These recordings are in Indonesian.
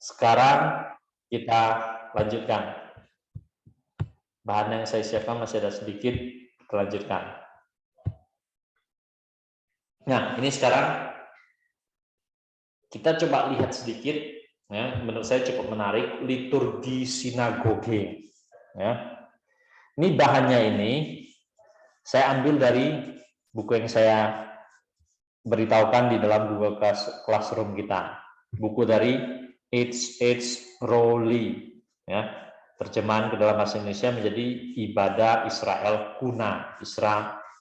Sekarang kita lanjutkan. Bahan yang saya siapkan masih ada sedikit, kita lanjutkan. Nah, ini sekarang kita coba lihat sedikit, ya, menurut saya cukup menarik, liturgi sinagoge. Ya. Ini bahannya ini, saya ambil dari buku yang saya beritahukan di dalam Google Classroom kita. Buku dari H.H. Rowley. Ya. Terjemahan ke dalam bahasa Indonesia menjadi ibadah Israel kuna,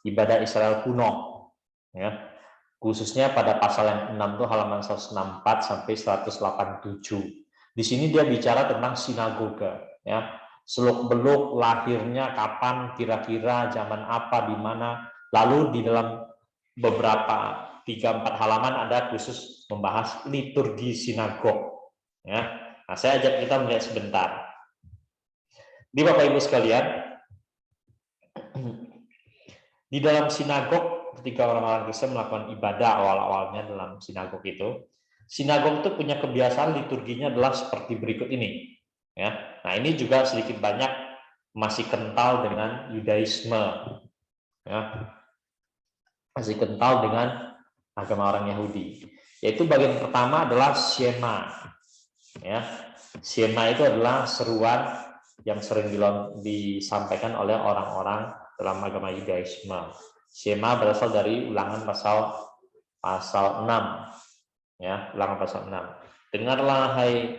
ibadah Israel kuno, ya. Khususnya pada pasal yang 6 itu halaman 164 sampai 187. Di sini dia bicara tentang sinagoga, ya. Seluk-beluk lahirnya kapan, kira-kira zaman apa, di mana. Lalu di dalam beberapa 3-4 halaman ada khusus membahas liturgi sinagog, ya. Nah, saya ajak kita melihat sebentar. Di Bapak Ibu sekalian, di dalam sinagog ketika orang-orang Kristen melakukan ibadah awal-awalnya dalam sinagog itu punya kebiasaan liturginya adalah seperti berikut ini. Ya, nah ini juga sedikit banyak masih kental dengan Yudaisme, ya, masih kental dengan agama orang Yahudi. Yaitu bagian pertama adalah Shema. Ya, Shema itu adalah seruan yang sering disampaikan oleh orang-orang dalam agama Yudaisme. Shema berasal dari Ulangan pasal 6. Ya, Ulangan pasal 6. Dengarlah hai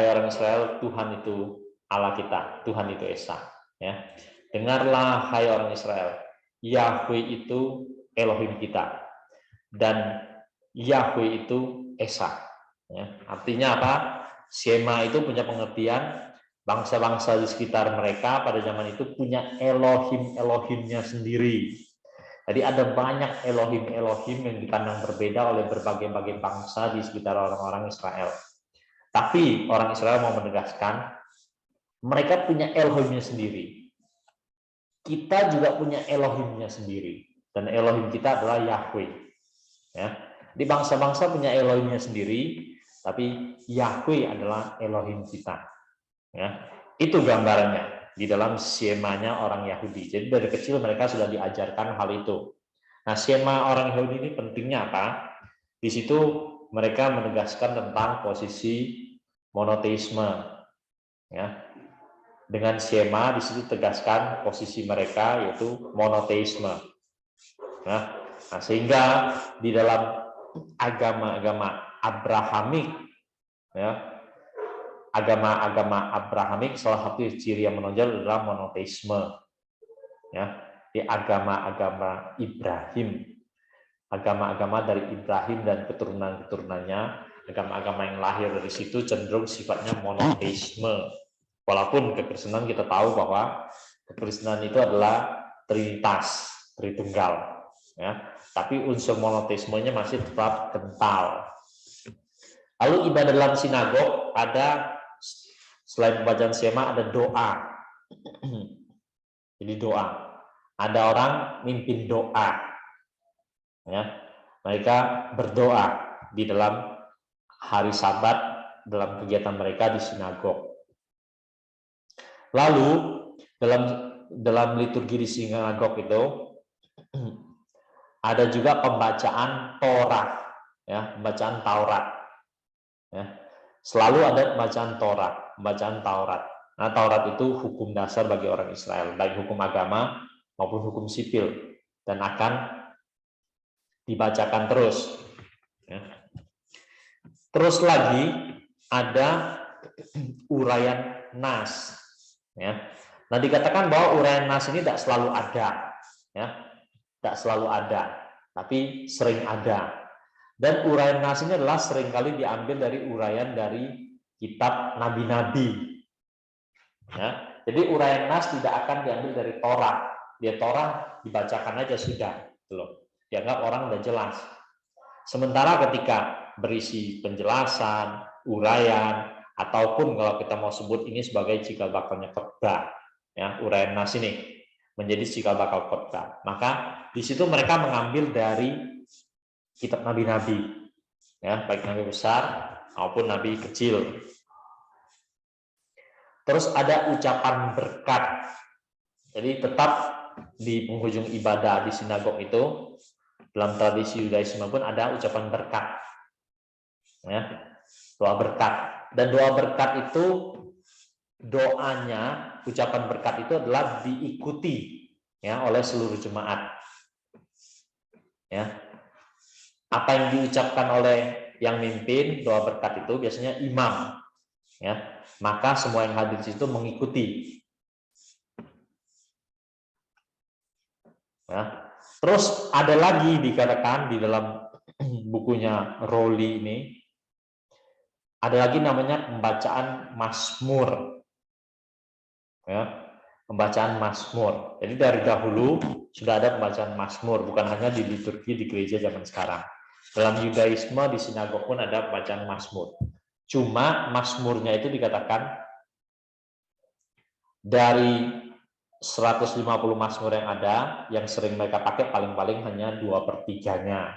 orang Israel, Tuhan itu Allah kita, Tuhan itu Esa. Ya. Dengarlah hai orang Israel, Yahweh itu Elohim kita, dan Yahweh itu Esa. Ya. Artinya apa? Shema itu punya pengertian bangsa-bangsa di sekitar mereka pada zaman itu punya Elohimnya sendiri. Jadi ada banyak Elohim yang dipandang berbeda oleh berbagai-bagai bangsa di sekitar orang-orang Israel. Tapi orang Israel mau menegaskan mereka punya Elohimnya sendiri. Kita juga punya Elohimnya sendiri, dan Elohim kita adalah Yahweh. Ya. Di bangsa-bangsa punya Elohimnya sendiri, tapi Yahweh adalah Elohim kita. Ya. Itu gambarannya di dalam Shema-nya orang Yahudi. Jadi dari kecil mereka sudah diajarkan hal itu. Nah, Shema orang Yahudi ini pentingnya apa? Di situ mereka menegaskan tentang posisi monoteisme. Ya. Dengan Shema di situ tegaskan posisi mereka yaitu monoteisme. Nah, sehingga di dalam agama-agama Abrahamik, ya, agama-agama Abrahamik salah satu ciri yang menonjol adalah monoteisme. Ya, di agama-agama Ibrahim, agama-agama dari Ibrahim dan keturunan-keturunannya, agama-agama yang lahir dari situ cenderung sifatnya monoteisme. Walaupun kekristenan kita tahu bahwa kekristenan itu adalah Trinitas, Tritunggal. Ya, tapi unsur monoteismenya masih tetap kental. Lalu ibadah dalam sinagog ada, selain pembacaan Shema, ada doa. Jadi doa. Ada orang mimpin doa. Ya, mereka berdoa di dalam hari Sabat dalam kegiatan mereka di sinagog. Lalu dalam liturgi di sinagog itu ada juga pembacaan Torah, ya, pembacaan Taurat. Ya. Selalu ada pembacaan Taurat. Nah, Taurat itu hukum dasar bagi orang Israel, baik hukum agama maupun hukum sipil, dan akan dibacakan terus. Ya. Terus lagi ada uraian nas. Ya. Nah, dikatakan bahwa uraian nas ini tidak selalu ada, ya, tidak selalu ada, tapi sering ada. Dan uraian nas ini adalah seringkali diambil dari uraian dari kitab nabi-nabi. Ya. Jadi uraian nas tidak akan diambil dari Torah. Dia Torah dibacakan aja sudah, loh. Dianggap orang udah jelas. Sementara ketika berisi penjelasan, uraian, ataupun kalau kita mau sebut ini sebagai cikal bakalnya khotbah, ya, uraian nas ini menjadi cikal bakal khotbah. Maka di situ mereka mengambil dari kitab nabi-nabi, ya, baik nabi besar maupun nabi kecil. Terus ada ucapan berkat. Jadi tetap di penghujung ibadah di sinagog itu, dalam tradisi Yudaisme pun ada ucapan berkat. Ya, doa berkat. Dan doa berkat itu doanya, ucapan berkat itu adalah diikuti ya oleh seluruh jemaat. Ya. Apa yang diucapkan oleh yang mimpin doa berkat itu biasanya imam. Ya. Maka semua yang hadir di situ mengikuti. Ya. Terus ada lagi dikatakan di dalam bukunya Rowley ini, ada lagi namanya pembacaan Mazmur. Ya, pembacaan Mazmur. Jadi dari dahulu sudah ada pembacaan Mazmur, bukan hanya di liturgi di gereja zaman sekarang. Dalam Yudaisme di sinagog pun ada pembacaan Mazmur. Cuma Mazmurnya itu dikatakan dari 150 Mazmur yang ada, yang sering mereka pakai paling-paling hanya 2/3-nya.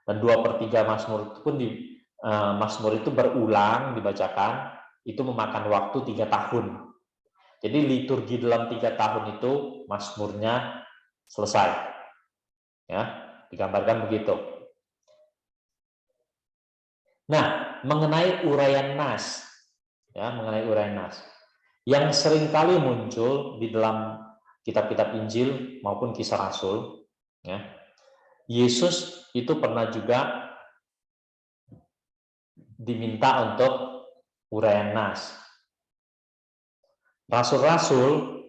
Dan 2/3 Mazmur itu pun Mazmur itu berulang dibacakan, itu memakan waktu 3 tahun. Jadi liturgi dalam 3 tahun itu Mazmurnya selesai. Ya, digambarkan begitu. Nah, mengenai uraian nas, ya, mengenai uraian nas, yang seringkali muncul di dalam kitab-kitab Injil maupun Kisah Rasul, ya, Yesus itu pernah juga diminta untuk uraian nas. Rasul-rasul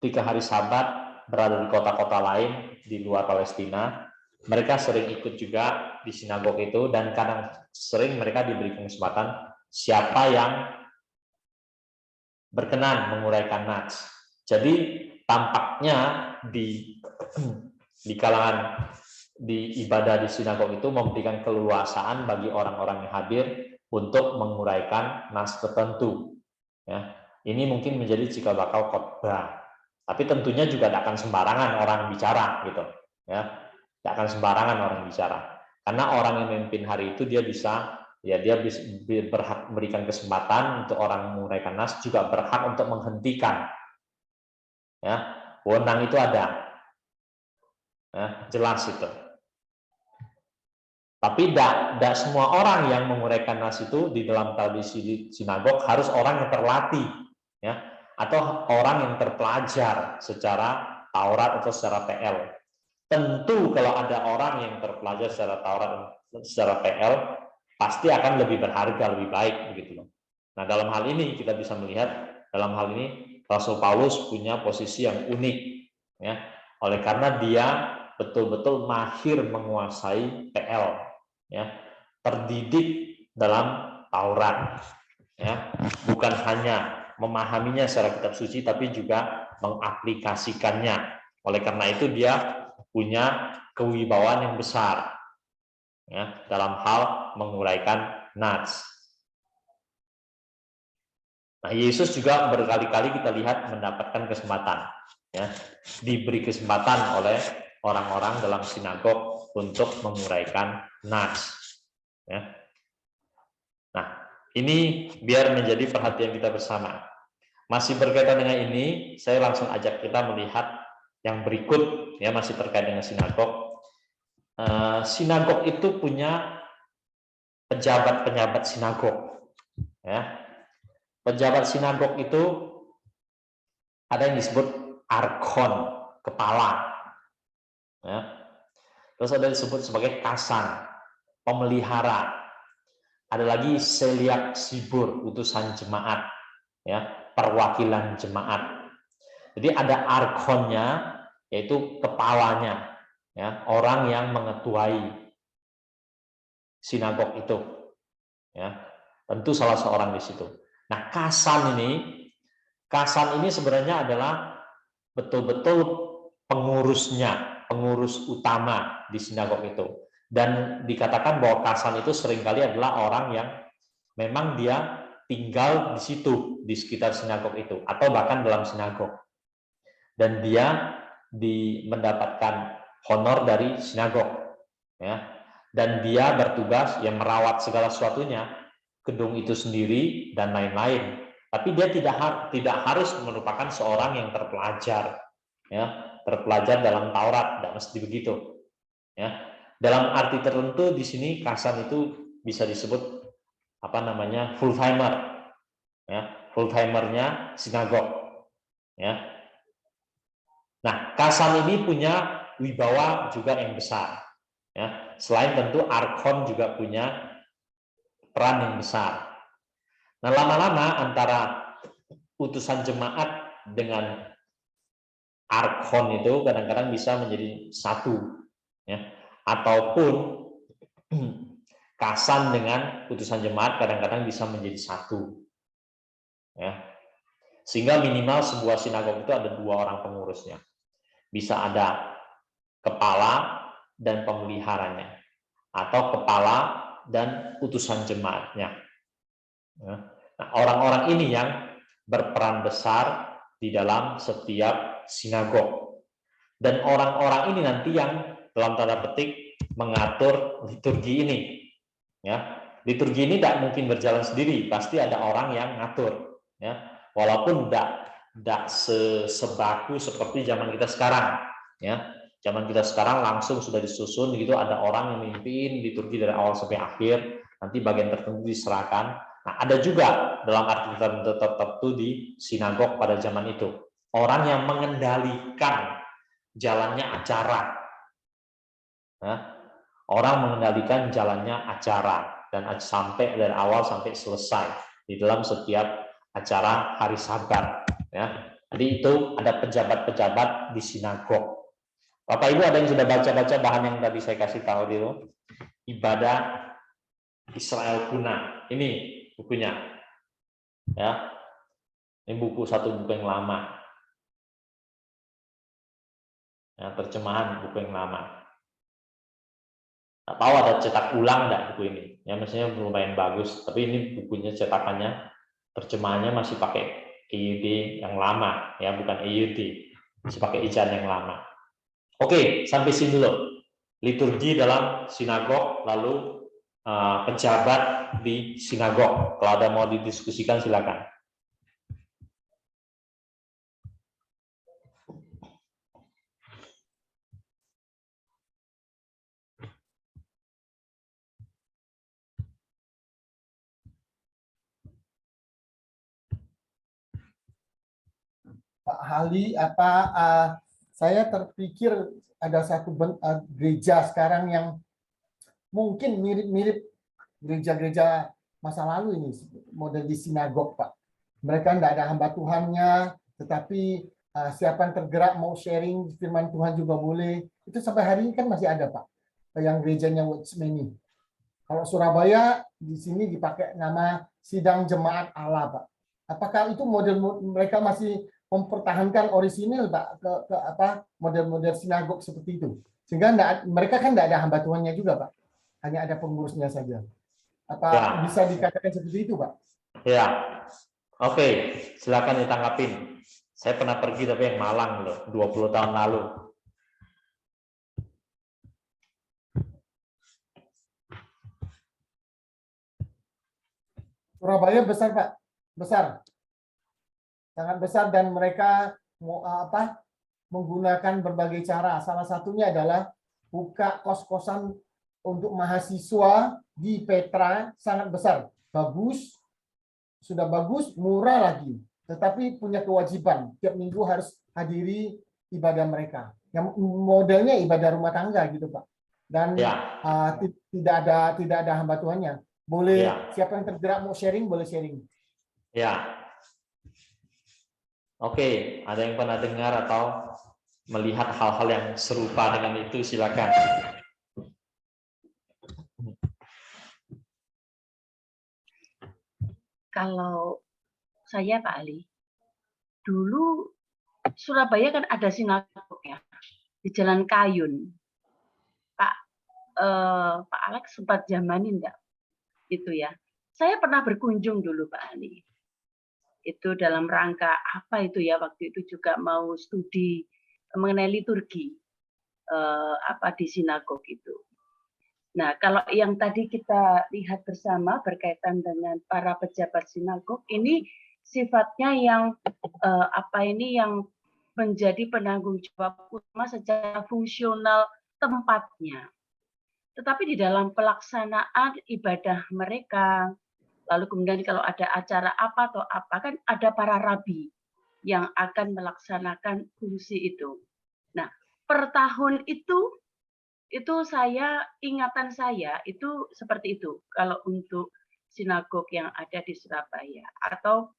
3 hari Sabat berada di kota-kota lain di luar Palestina, mereka sering ikut juga di sinagog itu, dan kadang sering mereka diberi kesempatan siapa yang berkenan menguraikan nats. Jadi tampaknya di kalangan di ibadah di sinagog itu memberikan keleluasaan bagi orang-orang yang hadir untuk menguraikan nas tertentu. Ya, ini mungkin menjadi cikal bakal khotbah. Tapi tentunya juga tidak akan sembarangan orang bicara, gitu. Ya, tidak akan sembarangan orang bicara. Karena orang yang memimpin hari itu dia bisa, ya dia berhak memberikan kesempatan untuk orang menguraikan nas, juga berhak untuk menghentikan. Ya, wewenang itu ada. Ya, jelas itu. Tapi tidak semua orang yang menguraikan nas itu di dalam tradisi sinagog harus orang yang terlatih, ya, atau orang yang terpelajar secara Taurat atau secara PL. Tentu kalau ada orang yang terpelajar secara Taurat dan secara PL, pasti akan lebih berharga, lebih baik, begitu loh. Nah, dalam hal ini kita bisa melihat, dalam hal ini Rasul Paulus punya posisi yang unik, ya, oleh karena dia betul-betul mahir menguasai PL. Ya, terdidik dalam Taurat, ya, bukan hanya memahaminya secara kitab suci, tapi juga mengaplikasikannya. Oleh karena itu dia punya kewibawaan yang besar, ya, dalam hal menguraikan nats. Nah, Yesus juga berkali-kali kita lihat mendapatkan kesempatan, ya, diberi kesempatan oleh orang-orang dalam sinagog untuk menguraikan nats. Ya. Nah, ini biar menjadi perhatian kita bersama. Masih berkaitan dengan ini, saya langsung ajak kita melihat yang berikut, ya, masih terkait dengan sinagog. Sinagog itu punya pejabat-pejabat sinagog. Ya. Pejabat sinagog itu ada yang disebut arkon, kepala. Ya. Terus ada yang disebut sebagai kasan, pemelihara. Ada lagi seliak sibur, utusan jemaat, ya, perwakilan jemaat. Jadi ada arkonnya, yaitu kepalanya, ya, orang yang mengetuai sinagog itu, ya, tentu salah seorang di situ. Nah, kasan ini sebenarnya adalah betul-betul pengurusnya, pengurus utama di sinagog itu. Dan dikatakan bahwa kasan itu seringkali adalah orang yang memang dia tinggal di situ, di sekitar sinagog itu, atau bahkan dalam sinagog. Dan dia mendapatkan honor dari sinagog. Ya. dan dia bertugas yang merawat segala sesuatunya, gedung itu sendiri dan lain-lain. Tapi dia tidak harus merupakan seorang yang terpelajar, ya, terpelajar dalam Taurat, tidak mesti begitu, ya. Dalam arti tertentu di sini Kasan itu bisa disebut apa namanya, full timer, ya, full timernya sinagog, ya. Nah, Kasan ini punya wibawa juga yang besar, ya. Selain tentu Arkon juga punya peran yang besar. Nah, lama-lama antara utusan jemaat dengan Arkon itu kadang-kadang bisa menjadi satu, ya. Ataupun Kasan dengan utusan jemaat kadang-kadang bisa menjadi satu, ya. Sehingga minimal sebuah sinagog itu ada 2 orang pengurusnya. Bisa ada kepala dan pemeliharanya, atau kepala dan utusan jemaatnya. Nah, orang-orang ini yang berperan besar di dalam setiap sinagog. Dan orang-orang ini nanti yang dalam tanda petik mengatur liturgi ini. Ya, liturgi ini tidak mungkin berjalan sendiri, pasti ada orang yang ngatur. Ya, walaupun tidak sebaku seperti zaman kita sekarang. Ya, zaman kita sekarang langsung sudah disusun gitu, ada orang yang memimpin liturgi dari awal sampai akhir, nanti bagian tertentu diserahkan. Nah, ada juga dalam arti tertentu di sinagog pada zaman itu orang yang mengendalikan jalannya acara. Nah, orang mengendalikan jalannya acara dan sampai dari awal sampai selesai di dalam setiap acara hari Sabat. Ya, jadi itu ada pejabat-pejabat di sinagog. Bapak Ibu ada yang sudah baca-baca bahan yang tadi saya kasih tahu dulu? Ibadah Israel Kuna. Ini bukunya. Ya. Ini satu buku yang lama. Ya, terjemahan buku yang lama. Nggak tahu ada cetak ulang enggak buku ini. Ya, maksudnya lumayan bagus, tapi ini bukunya cetakannya, terjemahannya masih pakai EYD yang lama, ya, bukan EYD. Masih pakai ijazah yang lama. Oke, sampai sini dulu. Liturgi dalam sinagog, lalu pejabat di sinagog. Kalau ada mau didiskusikan silakan. Pak Hali, saya terpikir ada satu gereja sekarang yang mungkin mirip-mirip gereja-gereja masa lalu ini, model di sinagog, Pak. Mereka tidak ada hamba Tuhannya, tetapi siapa yang tergerak mau sharing firman Tuhan juga boleh. Itu sampai hari ini kan masih ada, Pak, yang gerejanya Watchmeni. Kalau Surabaya di sini dipakai nama Sidang Jemaat Allah, Pak. Apakah itu model mereka masih mempertahankan orisinil, Pak, ke model-model sinagog seperti itu? Sehingga mereka kan tidak ada hamba Tuhannya juga, Pak. Hanya ada pengurusnya saja. Apa Ya. bisa dikatakan seperti itu, Pak? Ya. Oke, silakan ditanggapin. Saya pernah pergi tapi yang Malang loh, 20 tahun lalu. Surabaya besar, Pak. Besar. Sangat besar, dan mereka menggunakan berbagai cara. Salah satunya adalah buka kos-kosan untuk mahasiswa di Petra, sangat besar. Bagus, sudah bagus, murah lagi. Tetapi punya kewajiban, tiap minggu harus hadiri ibadah mereka. Yang modelnya ibadah rumah tangga gitu, Pak. Dan Ya. tidak ada hamba Tuhannya. Boleh, Ya. siapa yang tergerak mau sharing, boleh sharing. Ya. Oke, ada yang pernah dengar atau melihat hal-hal yang serupa dengan itu, silakan. Kalau saya, Pak Ali, dulu Surabaya kan ada sinagog ya di Jalan Kayun. Pak Alex sempat zamanin enggak itu ya? Saya pernah berkunjung dulu, Pak Ali. Itu dalam rangka apa itu ya, waktu itu juga mau studi mengenai liturgi di sinagog itu. Nah, kalau yang tadi kita lihat bersama berkaitan dengan para pejabat sinagog, ini sifatnya yang yang menjadi penanggung jawab utama secara fungsional tempatnya. Tetapi di dalam pelaksanaan ibadah mereka, lalu kemudian kalau ada acara apa atau apa, kan ada para rabi yang akan melaksanakan fungsi itu. Nah, per tahun itu ingatan saya itu seperti itu kalau untuk sinagog yang ada di Surabaya. Atau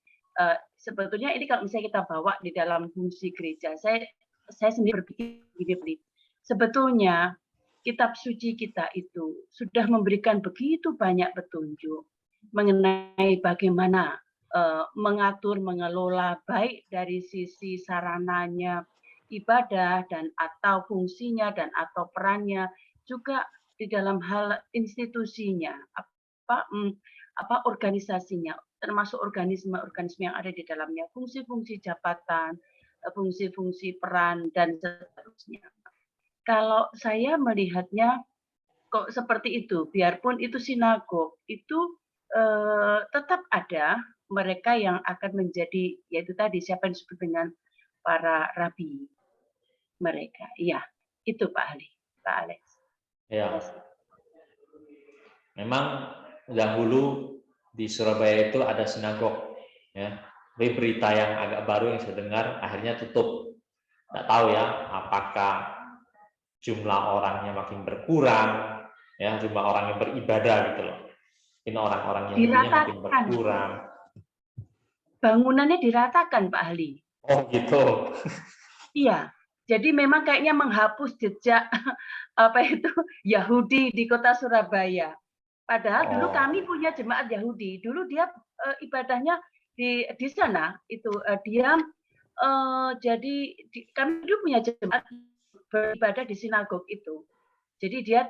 sebetulnya ini kalau misalnya kita bawa di dalam fungsi gereja, saya sendiri berpikir begini, sebetulnya kitab suci kita itu sudah memberikan begitu banyak petunjuk mengenai bagaimana mengatur, mengelola baik dari sisi sarananya, ibadah dan atau fungsinya dan atau perannya, juga di dalam hal institusinya, organisasinya, termasuk organisme-organisme yang ada di dalamnya, fungsi-fungsi jabatan, fungsi-fungsi peran dan seterusnya. Kalau saya melihatnya kok seperti itu, biarpun itu sinagog, itu tetap ada mereka yang akan menjadi, yaitu tadi siapa yang disebut dengan para rabi mereka. Iya, itu Pak Ali, Pak Alex. Ya, memang dahulu di Surabaya itu ada sinagog, ya. Tapi berita yang agak baru yang saya dengar akhirnya tutup. Nggak tahu ya, apakah jumlah orangnya makin berkurang, ya, jumlah orang yang beribadah gitu loh. Ini orang-orang yang makin berkurang. Bangunannya diratakan Pak Ali. Oh gitu. Iya. Jadi memang kayaknya menghapus jejak Yahudi di kota Surabaya. Padahal dulu kami punya jemaat Yahudi. Dulu dia ibadahnya di sana itu dia jadi kami dulu punya jemaat beribadah di sinagog itu. Jadi dia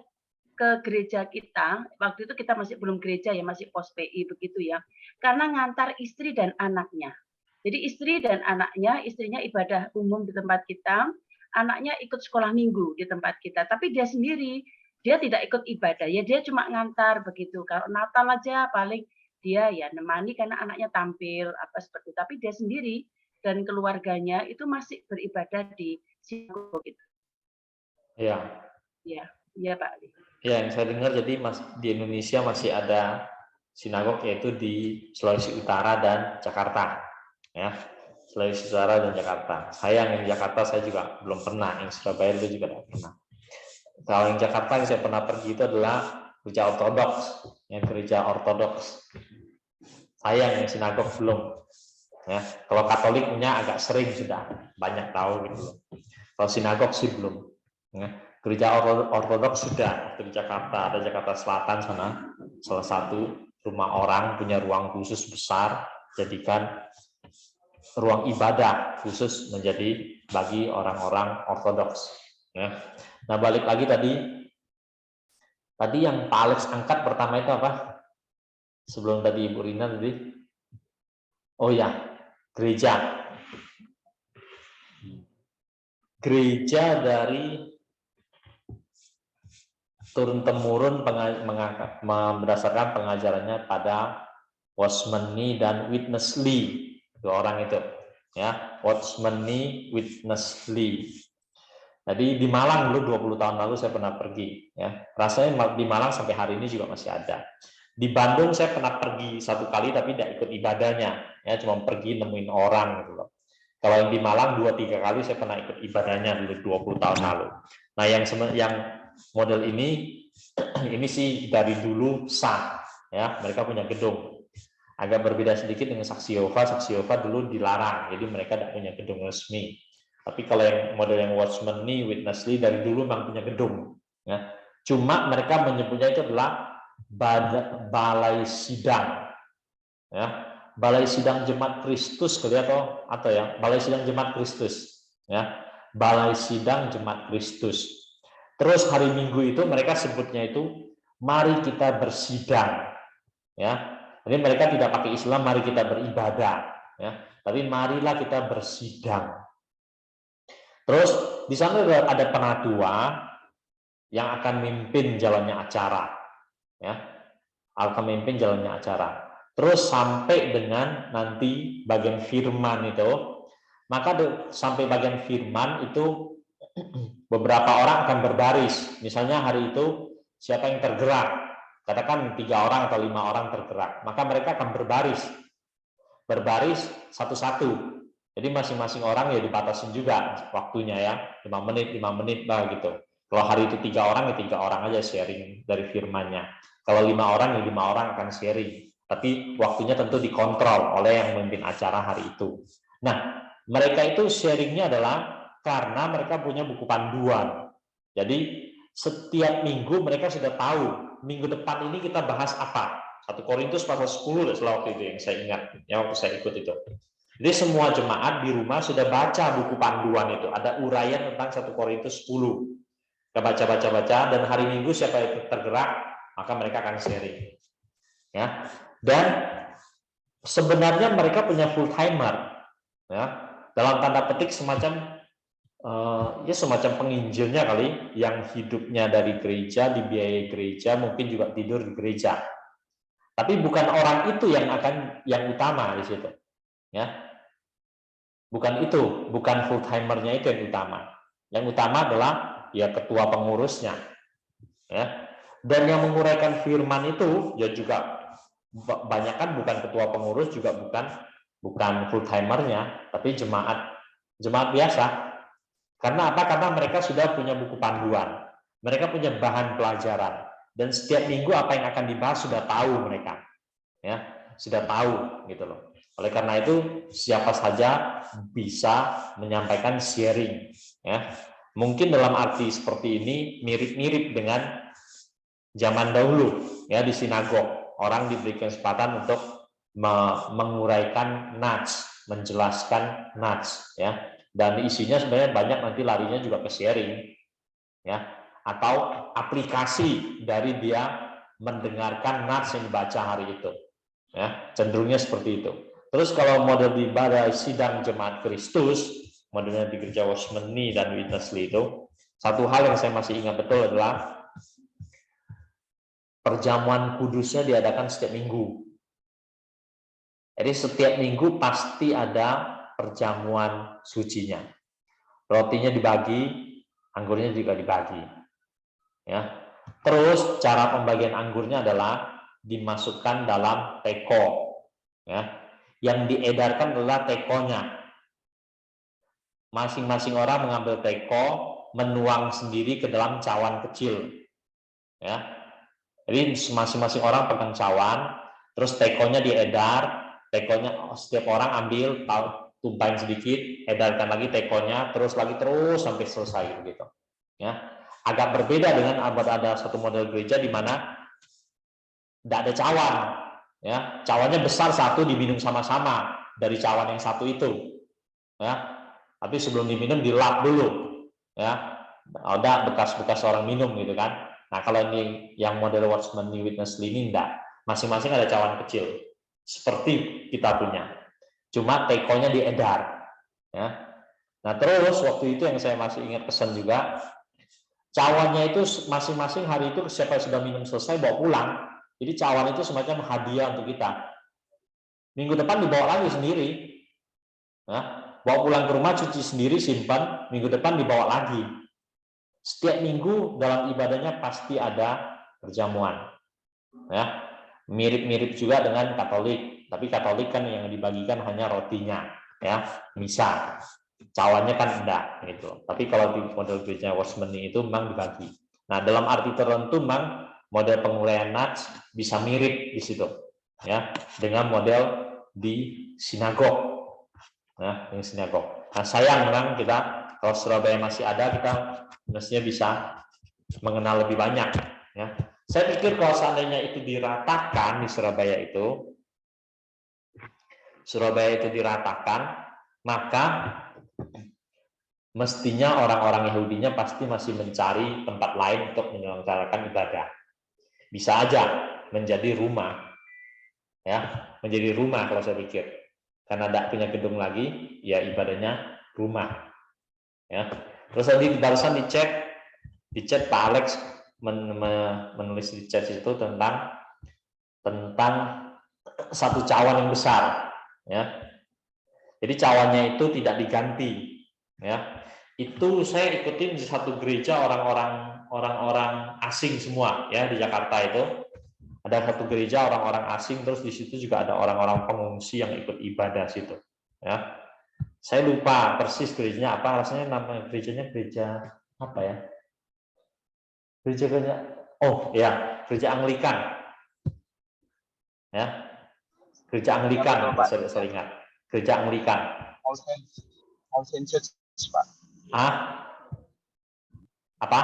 ke gereja kita, waktu itu kita masih belum gereja ya, masih pos PI begitu ya. Karena ngantar istri dan anaknya. Jadi istri dan anaknya, istrinya ibadah umum di tempat kita, anaknya ikut sekolah minggu di tempat kita. Tapi dia sendiri, dia tidak ikut ibadah, ya dia cuma ngantar begitu. Kalau Natal aja paling dia ya nemani karena anaknya tampil apa seperti itu. Tapi dia sendiri dan keluarganya itu masih beribadah di sinagog itu. Iya. Iya, iya Pak Ali. Ya, yang saya dengar jadi di Indonesia masih ada sinagog yaitu di Sulawesi Utara dan Jakarta. Ya, Sulawesi Utara dan Jakarta. Sayang yang Jakarta saya juga belum pernah, yang Surabaya itu juga tidak pernah. Kalau yang Jakarta yang saya pernah pergi itu adalah gereja ortodoks, yang gereja ortodoks. Sayang yang sinagog belum. Ya, kalau Katolik punya agak sering sudah banyak tahu gitu loh. Kalau sinagog sih belum. Ya. Gereja ortodoks sudah di Jakarta, ada Jakarta Selatan sana, salah satu rumah orang punya ruang khusus besar, jadikan ruang ibadah khusus menjadi bagi orang-orang ortodoks. Ya. Nah balik lagi tadi yang Pak Alex angkat pertama itu apa? Sebelum tadi Ibu Rina tadi, oh ya gereja dari turun-temurun berdasarkan pengajarannya pada Watchman Nee dan Witness Lee, dua orang itu, ya, Watchman Nee, Witness Lee. Jadi di Malang dulu 20 tahun lalu saya pernah pergi, ya. Rasanya di Malang sampai hari ini juga masih ada. Di Bandung saya pernah pergi satu kali tapi tidak ikut ibadahnya, ya, cuma pergi nemuin orang gitu loh. Kalau yang di Malang 2-3 kali saya pernah ikut ibadahnya dulu 20 tahun lalu. Nah, yang model ini sih dari dulu sah, ya, mereka punya gedung. Agak berbeda sedikit dengan Saksi Yehova dulu dilarang, jadi mereka tidak punya gedung resmi. Tapi kalau yang model yang Watchman Nee, Witness Lee dari dulu memang punya gedung, ya. Cuma mereka menyebutnya itu adalah balai sidang, ya. Balai sidang Jemaat Kristus kali atau ya, Balai sidang Jemaat Kristus, ya. Balai sidang Jemaat Kristus. Terus hari Minggu itu mereka sebutnya itu mari kita bersidang, ya. Jadi mereka tidak pakai Islam mari kita beribadah, ya. Tapi marilah kita bersidang. Terus di sana ada penatua yang akan memimpin jalannya acara, ya, akan memimpin jalannya acara. Terus sampai dengan nanti bagian firman itu, maka sampai bagian firman itu beberapa orang akan berbaris. Misalnya hari itu siapa yang tergerak, katakan 3 orang atau 5 orang tergerak, maka mereka akan berbaris satu-satu. Jadi masing-masing orang ya dibatasin juga waktunya ya, 5 menit lah gitu. Kalau hari itu 3 orang ya 3 orang aja sharing dari firman-nya. Kalau 5 orang ya 5 orang akan sharing. Tapi waktunya tentu dikontrol oleh yang memimpin acara hari itu. Nah, mereka itu sharingnya adalah karena mereka punya buku panduan. Jadi setiap minggu mereka sudah tahu minggu depan ini kita bahas apa. 1 Korintus pasal 10 waktu itu yang saya ingat, ya waktu saya ikut itu. Jadi semua jemaat di rumah sudah baca buku panduan itu. Ada uraian tentang 1 Korintus 10. Kita baca, dan hari Minggu siapa yang tergerak, maka mereka akan sharing. Ya. Dan sebenarnya mereka punya full timer. Ya. Dalam tanda petik semacam semacam penginjilnya kali, yang hidupnya dari gereja, dibiayai gereja, mungkin juga tidur di gereja. Tapi bukan orang itu yang utama di situ. Ya. Bukan itu, bukan full timernya itu yang utama. Yang utama adalah ya ketua pengurusnya. Ya. Dan yang menguraikan firman itu ya juga banyak kan bukan ketua pengurus, juga bukan full timernya, tapi jemaat biasa. Karena apa? Karena mereka sudah punya buku panduan. Mereka punya bahan pelajaran, dan setiap minggu apa yang akan dibahas sudah tahu mereka. Ya, sudah tahu gitu loh. Oleh karena itu siapa saja bisa menyampaikan sharing, ya. Mungkin dalam arti seperti ini mirip-mirip dengan zaman dahulu, ya, di sinagog orang diberi kesempatan untuk menguraikan nats, menjelaskan nats, ya. Dan isinya sebenarnya banyak, nanti larinya juga ke sharing, ya, atau aplikasi dari dia mendengarkan nats yang dibaca hari itu. Ya, cenderungnya seperti itu. Terus kalau model di badai sidang jemaat Kristus, modelnya di gereja Westmani dan Witnessly itu, satu hal yang saya masih ingat betul adalah perjamuan kudusnya diadakan setiap minggu. Jadi setiap minggu pasti ada perjamuan sucinya. Rotinya dibagi, anggurnya juga dibagi. Ya. Terus cara pembagian anggurnya adalah dimasukkan dalam teko. Ya. Yang diedarkan adalah tekonya. Masing-masing orang mengambil teko, menuang sendiri ke dalam cawan kecil. Ya. Jadi masing-masing orang pegang cawan, terus tekonya diedar, tekonya setiap orang ambil, tumpahin sedikit, edarkan lagi tekonya, terus sampai selesai gitu. Ya. Agak berbeda dengan ada satu model gereja di mana tidak ada cawan. Ya, cawannya besar satu, diminum sama-sama dari cawan yang satu itu, ya. Tapi sebelum diminum dilap dulu, ya. Ada bekas-bekas orang minum gitu kan. Nah kalau ini yang model Watchmani Witnessly ini enggak, masing-masing ada cawan kecil seperti kita punya, cuma tekonya diedar, ya. Nah terus waktu itu yang saya masih ingat pesan juga, cawannya itu masing-masing hari itu siapa yang sudah minum selesai bawa pulang. Jadi cawan itu semacam hadiah untuk kita. Minggu depan dibawa lagi sendiri. Nah, bawa pulang ke rumah, cuci sendiri, simpan. Minggu depan dibawa lagi. Setiap minggu dalam ibadahnya pasti ada perjamuan. Ya, mirip-mirip juga dengan Katolik. Tapi Katolik kan yang dibagikan hanya rotinya, ya, misa. Cawannya kan enggak gitu. Tapi kalau di model gereja Westmani itu memang dibagi. Nah, dalam arti tertentu memang model penguraian nats bisa mirip di situ, ya, dengan model di sinagog, ya, di sinagog. Nah, sayang memang kita kalau Surabaya masih ada, kita mestinya bisa mengenal lebih banyak, ya. Saya pikir kalau seandainya itu diratakan di Surabaya itu diratakan, maka mestinya orang-orang Yahudinya pasti masih mencari tempat lain untuk menyelenggarakan ibadah. Bisa aja menjadi rumah, ya, menjadi rumah kalau saya pikir, karena tidak punya gedung lagi, ya ibadahnya rumah, ya. Terus tadi barusan dicek di chat Pak Alex menulis di chat itu tentang satu cawan yang besar, ya. Jadi cawannya itu tidak diganti, ya. Itu saya ikutin di satu gereja orang-orang asing semua, ya, di Jakarta itu. Ada satu gereja orang-orang asing, terus di situ juga ada orang-orang pengungsi yang ikut ibadah situ, ya. Saya lupa persis gerejanya apa, rasanya nama gerejanya gereja apa ya? Gereja oh ya, gereja Anglikan. Ya. Gereja Anglikan, saya ingat. Gereja Anglikan. All Saints Church, Pak. Apa?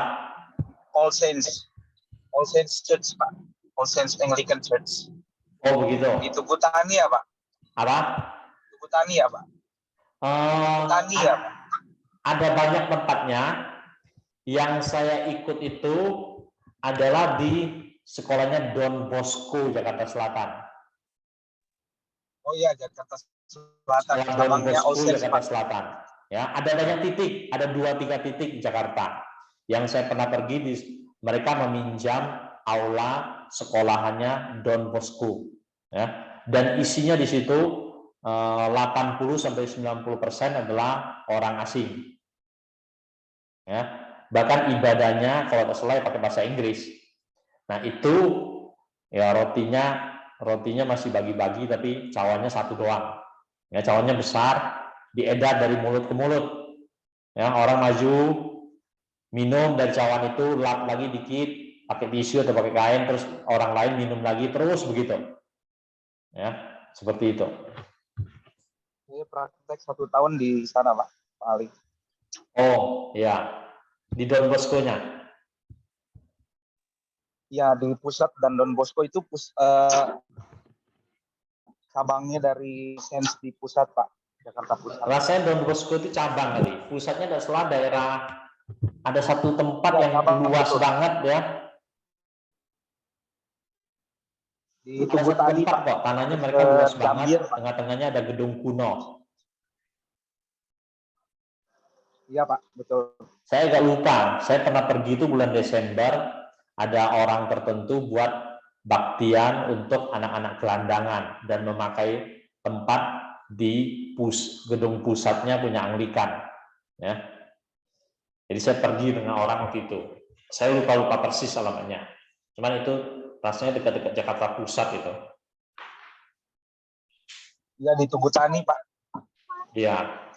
All Saints Church, Pak. All Saints Anglican Church. Oh, begitu. Di Tugu Tani ya, Pak? Apa? Tugu Tani ya, Pak? Tani ya, Pak? Ada banyak tempatnya. Yang saya ikut itu adalah di sekolahnya Don Bosco, Jakarta Selatan. Oh iya, Jakarta Selatan. Don Bosco, Jakarta Selatan. Ya, ada banyak titik, ada 2-3 titik di Jakarta. Yang saya pernah pergi, mereka meminjam aula sekolahannya Don Bosco. Ya, dan isinya di situ 80-90% adalah orang asing. Ya. Bahkan ibadahnya kalau tak salah pakai bahasa Inggris. Nah itu ya rotinya masih bagi-bagi tapi cawannya satu doang. Ya cawannya besar, diedar dari mulut ke mulut. Ya orang maju minum dari cawan itu, lap lagi dikit, pakai tisu atau pakai kain, terus orang lain minum lagi terus begitu. Ya seperti itu. Saya praktek 1 tahun di sana, Pak Ali. Oh ya. Di Don Bosco-nya? Ya, di pusat, dan Don Bosco itu cabangnya dari Saints di pusat, Pak. Jakarta Pusat. Rasanya Don Bosco itu cabang kali. Pusatnya adalah setelah daerah, ada satu tempat Ya, yang luas banget ya. Di Ada Tugu satu Tani, tempat Pak. kok, tanahnya mereka luas Gambir, banget, tengah-tengahnya ada gedung kuno. Iya, Pak, betul. Saya agak lupa, saya pernah pergi itu bulan Desember, ada orang tertentu buat baktian untuk anak-anak gelandangan dan memakai tempat di gedung pusatnya punya Anglikan. Ya. Jadi saya pergi dengan orang waktu itu. Saya lupa persis alamatnya. Cuman itu rasanya dekat-dekat Jakarta Pusat itu. Iya, di Tugu Tani, Pak. Iya.